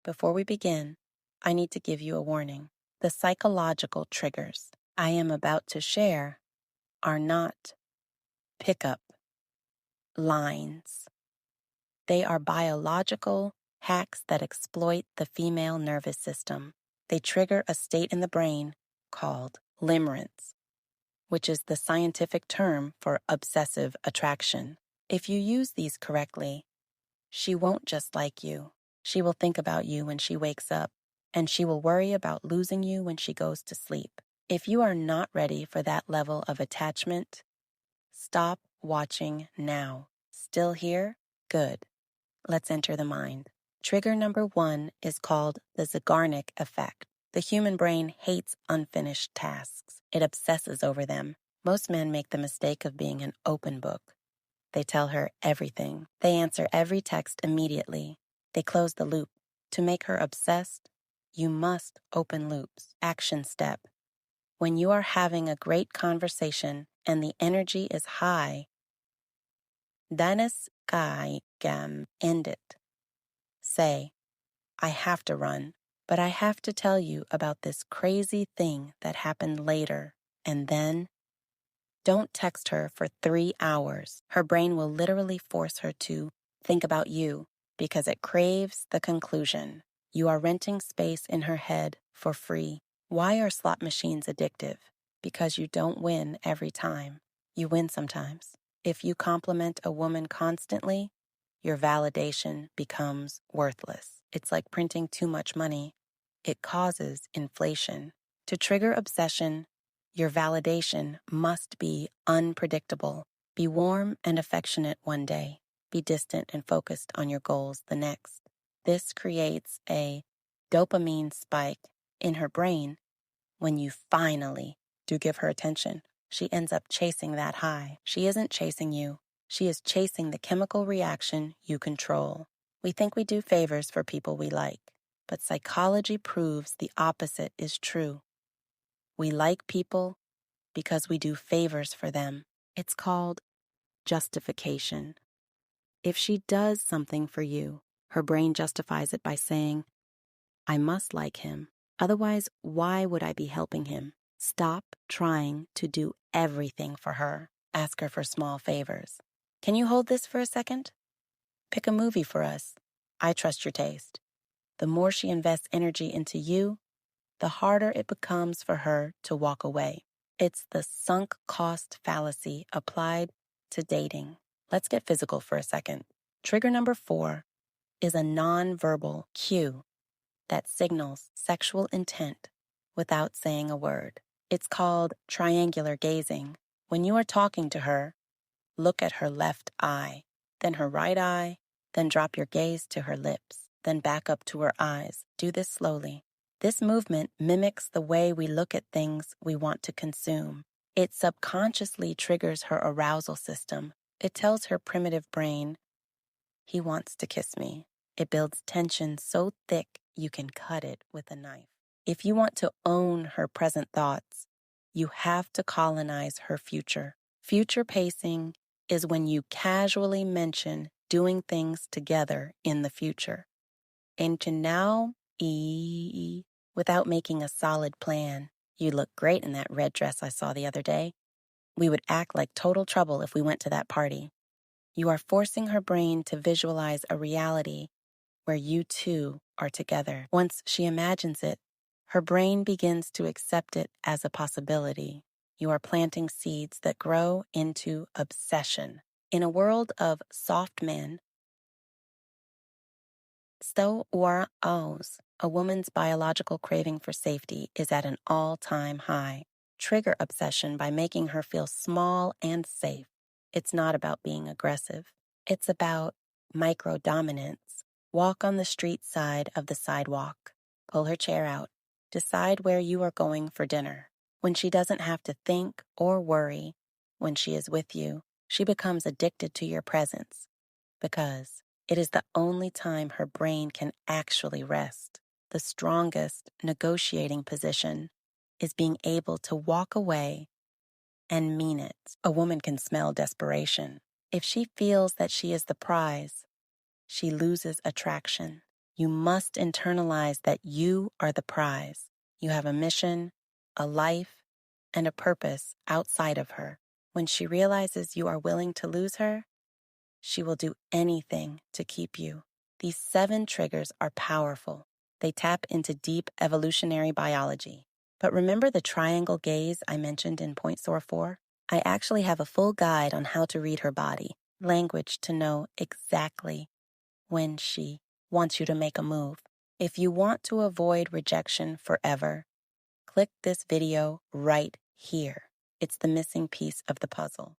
Before we begin, I need to give you a warning. The psychological triggers I am about to share are not pickup lines. They are biological hacks that exploit the female nervous system. They trigger a state in the brain called limerence, which is the scientific term for obsessive attraction. If you use these correctly, she won't just like you. She will think about you when she wakes up, and she will worry about losing you when she goes to sleep. If you are not ready for that level of attachment, stop watching now. Still here? Good. Let's enter the mind. Trigger number 1 is called the Zeigarnik Effect. The human brain hates unfinished tasks. It obsesses over them. Most men make the mistake of being an open book. They tell her everything. They answer every text immediately. They close the loop. To make her obsessed, you must open loops. Action step. When you are having a great conversation and the energy is high, Danis Kai Gam end it. Say, I have to run, but I have to tell you about this crazy thing that happened later. And then, don't text her for 3 hours. Her brain will literally force her to think about you because it craves the conclusion. You are renting space in her head for free. Why are slot machines addictive? Because you don't win every time. You win sometimes. If you compliment a woman constantly, your validation becomes worthless. It's like printing too much money. It causes inflation. To trigger obsession, your validation must be unpredictable. Be warm and affectionate one day. Be distant and focused on your goals the next. This creates a dopamine spike in her brain. When you finally do give her attention, she ends up chasing that high. She isn't chasing you. She is chasing the chemical reaction you control. We think we do favors for people we like, but psychology proves the opposite is true. We like people because we do favors for them. It's called justification. If she does something for you, her brain justifies it by saying, I must like him. Otherwise, why would I be helping him? Stop trying to do everything for her. Ask her for small favors. Can you hold this for a second? Pick a movie for us. I trust your taste. The more she invests energy into you, the harder it becomes for her to walk away. It's the sunk cost fallacy applied to dating. Let's get physical for a second. Trigger number 4 is a nonverbal cue that signals sexual intent without saying a word. It's called triangular gazing. When you are talking to her, look at her left eye, then her right eye, then drop your gaze to her lips, then back up to her eyes. Do this slowly. This movement mimics the way we look at things we want to consume. It subconsciously triggers her arousal system. It tells her primitive brain, he wants to kiss me. It builds tension so thick you can cut it with a knife. If you want to own her present thoughts, you have to colonize her future. Future pacing is when you casually mention doing things together in the future. And to now, without making a solid plan. You look great in that red dress I saw the other day. We would act like total trouble if we went to that party. You are forcing her brain to visualize a reality where you two are together. Once she imagines it, her brain begins to accept it as a possibility. You are planting seeds that grow into obsession. In a world of soft men, a woman's biological craving for safety is at an all-time high. Trigger obsession by making her feel small and safe. It's not about being aggressive. It's about micro-dominance. Walk on the street side of the sidewalk. Pull her chair out. Decide where you are going for dinner. When she doesn't have to think or worry, when she is with you, she becomes addicted to your presence because it is the only time her brain can actually rest. The strongest negotiating position is being able to walk away and mean it. A woman can smell desperation. If she feels that she is the prize, she loses attraction. You must internalize that you are the prize. You have a mission, a life, and a purpose outside of her. When she realizes you are willing to lose her, she will do anything to keep you. These 7 triggers are powerful. They tap into deep evolutionary biology. But remember the triangle gaze I mentioned in Point Soar 4? I actually have a full guide on how to read her body, language to know exactly when she wants you to make a move. If you want to avoid rejection forever, click this video right here. It's the missing piece of the puzzle.